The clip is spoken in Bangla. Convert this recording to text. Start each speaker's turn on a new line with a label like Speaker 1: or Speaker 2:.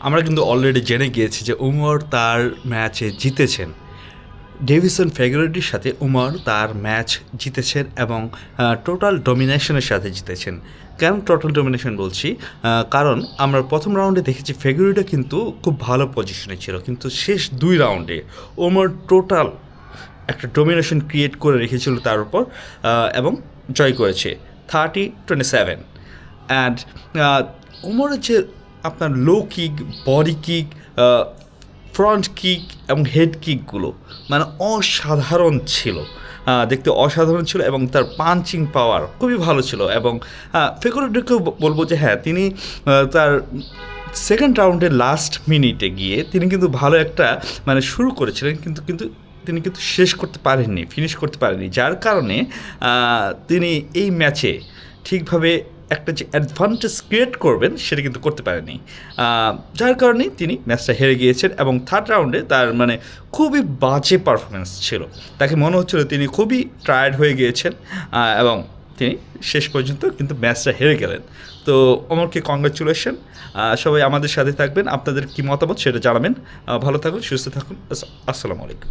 Speaker 1: আমরা কিন্তু অলরেডি জেনে গিয়েছি যে উমর তার ম্যাচে জিতেছেন। ডেভিসন ফিগুয়েরেডোর সাথে উমর তার ম্যাচ জিতেছেন এবং টোটাল ডমিনেশনের সাথে জিতেছেন। কেন টোটাল ডমিনেশন বলছি? কারণ আমরা প্রথম রাউন্ডে দেখেছি ফিগুয়েরেডো কিন্তু খুব ভালো পজিশনে ছিল, কিন্তু শেষ 2 রাউন্ডে উমর টোটাল একটা ডমিনেশন ক্রিয়েট করে রেখেছিল তার উপর এবং জয় করেছে 30-27। অ্যান্ড উমরের যে আপনার low kick, body kick, front kick এবং হেড কিকগুলো মানে অসাধারণ ছিল, দেখতে অসাধারণ ছিল এবং তার পাঞ্চিং পাওয়ার খুবই ভালো ছিল। এবং ফিগুয়েরেডোকেও বলবো যে হ্যাঁ, তিনি তার সেকেন্ড রাউন্ডের লাস্ট মিনিটে গিয়ে তিনি কিন্তু ভালো একটা মানে শুরু করেছিলেন, কিন্তু কিন্তু তিনি কিন্তু শেষ করতে পারেননি, ফিনিশ করতে পারেননি, যার কারণে তিনি এই ম্যাচে ঠিকভাবে একটা যে অ্যাডভান্টেজ ক্রিয়েট করবেন সেটা কিন্তু করতে পারেনি, যার কারণে তিনি ম্যাচটা হেরে গিয়েছেন। এবং থার্ড রাউন্ডে তার মানে খুবই বাজে পারফরমেন্স ছিল, তাকে মনে হচ্ছিল তিনি খুবই টায়ার্ড হয়ে গিয়েছেন এবং তিনি শেষ পর্যন্ত কিন্তু ম্যাচটা হেরে গেলেন। তো অমরকে কংগ্রাচুলেশন। সবাই আমাদের সাথে থাকবেন, আপনাদের কী মতামত সেটা জানাবেন। ভালো থাকুন, সুস্থ থাকুন। আসসালামু আলাইকুম।